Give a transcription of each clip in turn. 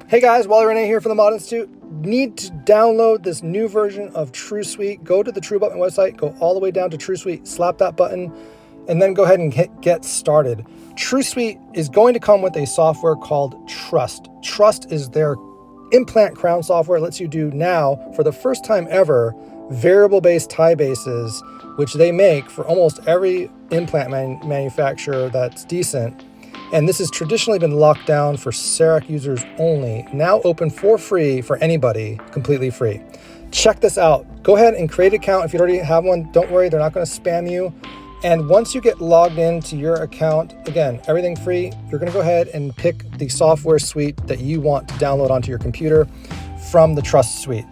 Hey guys, Wally Renee here from the Mod Institute. Need to download this new version of TruSuite. Go to the Truabutment website, go all the way down to TruSuite, slap that button, and then go ahead and hit get started. TruSuite is going to come with a software called Trust. Trust is their implant crown software. It lets you do now, for the first time ever, variable-based tie bases, which they make for almost every implant manufacturer that's decent. And this has traditionally been locked down for CEREC users only, now open for free for anybody, completely free. Check this out. Go ahead and create an account. If you already have one, don't worry, they're not going to spam you. And once you get logged into your account, again, everything free, you're going to go ahead and pick the software suite that you want to download onto your computer from the Trust suite.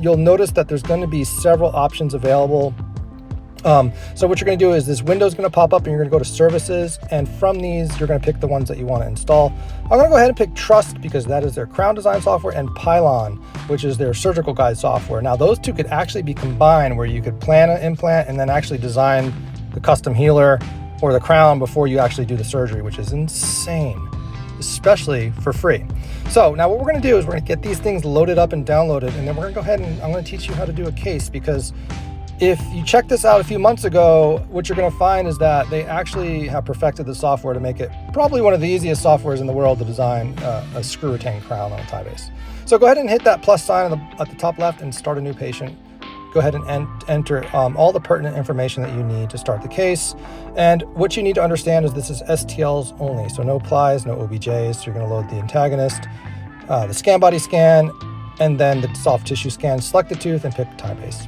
You'll notice that there's going to be several options available. So what you're going to do is this window is going to pop up and you're going to go to services, and from these you're going to pick the ones that you want to install. I'm going to go ahead and pick Trust because that is their crown design software, and Pylon, which is their surgical guide software. Now those two could actually be combined, where you could plan an implant and then actually design the custom healer or the crown before you actually do the surgery, which is insane, especially for free. So now what we're going to do is we're going to get these things loaded up and downloaded, and then we're going to go ahead and I'm going to teach you how to do a case, because if you checked this out a few months ago, what you're going to find is that they actually have perfected the software to make it probably one of the easiest softwares in the world to design a screw retained crown on a tie base. So go ahead and hit that plus sign at the top left and start a new patient. Go ahead and enter all the pertinent information that you need to start the case. And what you need to understand is this is STLs only, so no plies, no OBJs. So you're going to load the antagonist, the scan body scan, and then the soft tissue scan. Select the tooth and pick the tie base.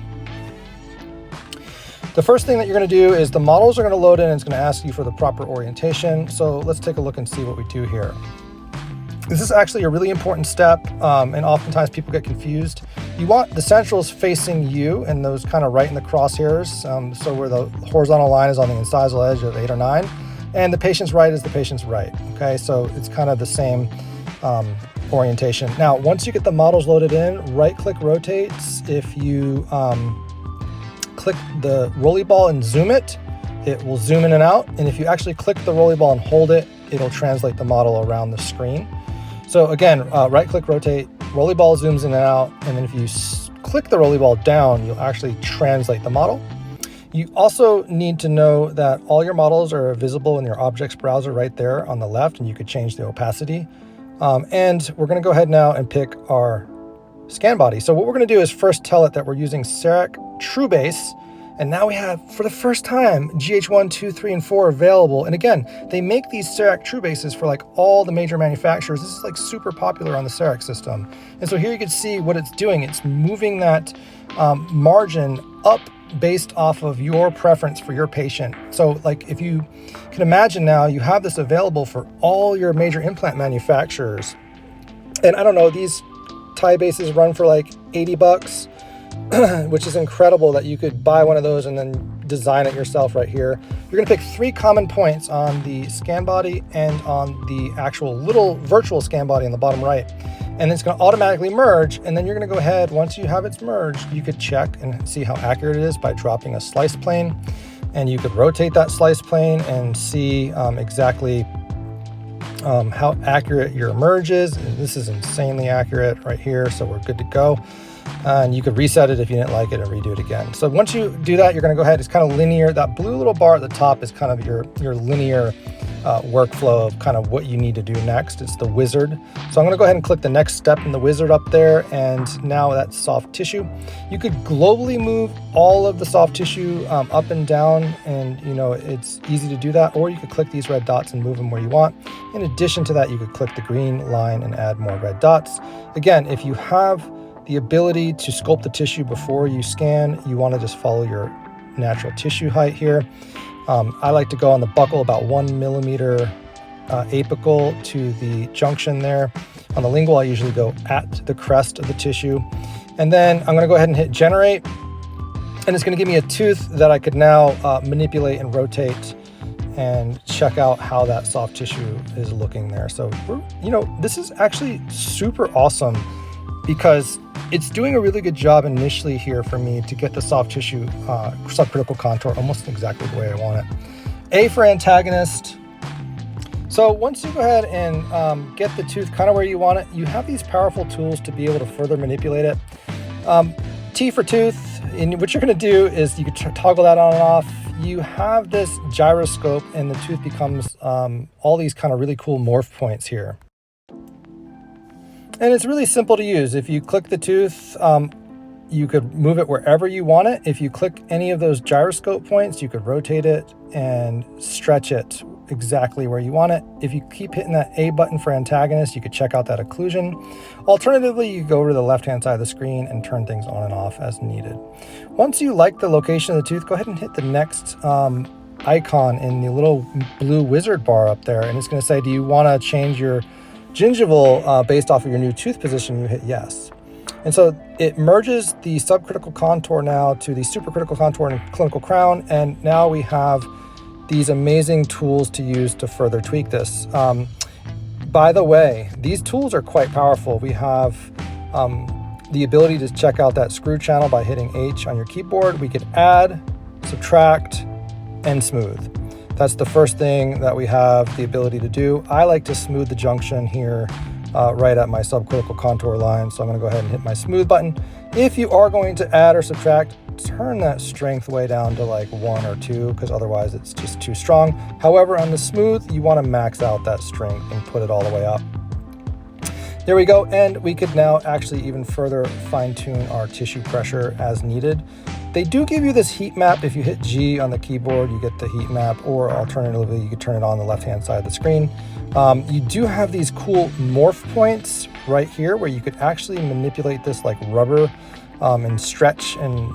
The first thing that you're going to do is the models are going to load in and it's going to ask you for the proper orientation. So let's take a look and see what we do here. This is actually a really important step, and oftentimes people get confused. You want the centrals facing you and those kind of right in the crosshairs, so where the horizontal line is on the incisal edge of 8 or 9, and the patient's right is the patient's right. Okay, so it's kind of the same orientation. Now, once you get the models loaded in, right-click rotates. If you click the rolly ball and zoom it, it will zoom in and out. And if you actually click the rolly ball and hold it, it'll translate the model around the screen. So again, right click, rotate, rolly ball zooms in and out. And then if you click the rolly ball down, you'll actually translate the model. You also need to know that all your models are visible in your objects browser right there on the left, and you could change the opacity. And we're going to go ahead now and pick our scan body. So what we're going to do is first tell it that we're using CEREC TrueBase, and now we have, for the first time, GH1, 2, 3, and 4 available. And again, they make these CEREC TrueBases for like all the major manufacturers. This is like super popular on the CEREC system. And so here you can see what it's doing. It's moving that margin up based off of your preference for your patient. So like if you can imagine now, you have this available for all your major implant manufacturers. And I don't know, these tie bases run for like 80 bucks, which is incredible that you could buy one of those and then design it yourself right here. You're going to pick 3 common points on the scan body and on the actual little virtual scan body on the bottom right. And it's going to automatically merge. And then you're going to go ahead, once you have it merged, you could check and see how accurate it is by dropping a slice plane. And you could rotate that slice plane and see exactly how accurate your merge is. And this is insanely accurate right here, so we're good to go. And you could reset it if you didn't like it and redo it again. So once you do that, you're going to go ahead. It's kind of linear. That blue little bar at the top is kind of your linear workflow of kind of what you need to do next. It's the wizard. So I'm going to go ahead and click the next step in the wizard up there, and now that's soft tissue. You could globally move all of the soft tissue up and down, and you know it's easy to do that. Or you could click these red dots and move them where you want. In addition to that, you could click the green line and add more red dots. Again, if you have the ability to sculpt the tissue before you scan, you want to just follow your natural tissue height here. I like to go on the buckle about 1 millimeter apical to the junction there. On the lingual, I usually go at the crest of the tissue. And then I'm going to go ahead and hit generate. And it's going to give me a tooth that I could now manipulate and rotate and check out how that soft tissue is looking there. So, you know, this is actually super awesome because it's doing a really good job initially here for me to get the soft tissue subcritical contour almost exactly the way I want it. A for antagonist. So once you go ahead and get the tooth kind of where you want it, you have these powerful tools to be able to further manipulate it. T for tooth, and what you're going to do is you can toggle that on and off. You have this gyroscope and the tooth becomes all these kind of really cool morph points here. And it's really simple to use. If you click the tooth, you could move it wherever you want it. If you click any of those gyroscope points, you could rotate it and stretch it exactly where you want it. If you keep hitting that A button for antagonist, you could check out that occlusion. Alternatively, you go over to the left-hand side of the screen and turn things on and off as needed. Once you like the location of the tooth, go ahead and hit the next icon in the little blue wizard bar up there, and it's going to say, do you want to change your gingival based off of your new tooth position? You hit yes. And so it merges the subcritical contour now to the supercritical contour and clinical crown, and now we have these amazing tools to use to further tweak this. By the way, these tools are quite powerful. We have the ability to check out that screw channel by hitting H on your keyboard. We could add, subtract, and smooth. That's the first thing that we have the ability to do. I like to smooth the junction here right at my subcritical contour line. So I'm going to go ahead and hit my smooth button. If you are going to add or subtract, turn that strength way down to like 1 or 2, because otherwise it's just too strong. However, on the smooth, you want to max out that strength and put it all the way up. There we go. And we could now actually even further fine tune our tissue pressure as needed. They do give you this heat map. If you hit G on the keyboard, you get the heat map, or alternatively, you could turn it on the left-hand side of the screen. You do have these cool morph points right here where you could actually manipulate this like rubber and stretch and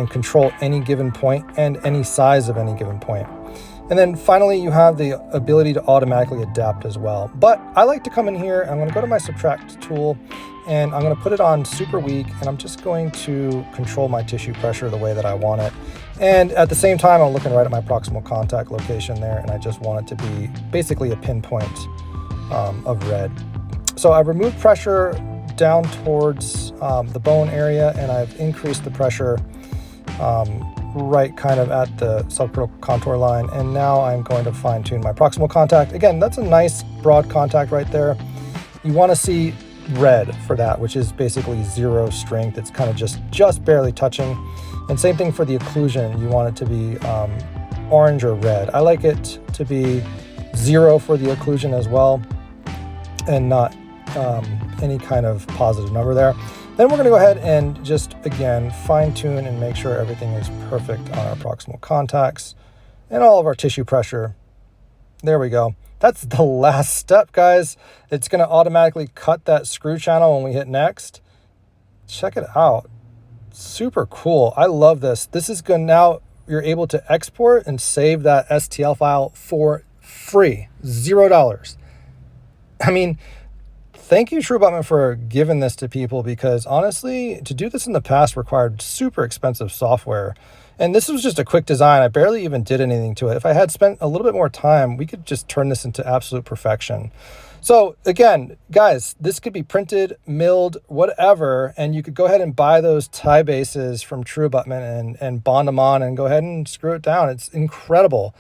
control any given point and any size of any given point. And then finally, you have the ability to automatically adapt as well. But I like to come in here, I'm going to go to my subtract tool, and I'm going to put it on super weak, and I'm just going to control my tissue pressure the way that I want it. And at the same time, I'm looking right at my proximal contact location there, and I just want it to be basically a pinpoint of red. So I've removed pressure down towards the bone area, and I've increased the pressure right kind of at the subcritical contour line. And now I'm going to fine tune my proximal contact. Again, that's a nice broad contact right there. You want to see red for that, which is basically zero strength. It's kind of just barely touching. And same thing for the occlusion. You want it to be orange or red. I like it to be 0 for the occlusion as well, and not any kind of positive number there. Then we're going to go ahead and just, again, fine tune and make sure everything is perfect on our proximal contacts and all of our tissue pressure. There we go. That's the last step, guys. It's going to automatically cut that screw channel when we hit next. Check it out. Super cool. I love this. This is good. Now you're able to export and save that STL file for free. $0. I mean, thank you, Truabutment, for giving this to people, because honestly, to do this in the past required super expensive software. And this was just a quick design. I barely even did anything to it. If I had spent a little bit more time, we could just turn this into absolute perfection. So again, guys, this could be printed, milled, whatever, and you could go ahead and buy those tie bases from Truabutment and bond them on and go ahead and screw it down. It's incredible.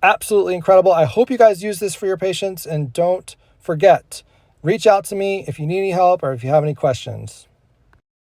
Absolutely incredible. I hope you guys use this for your patients, and don't forget, reach out to me if you need any help or if you have any questions.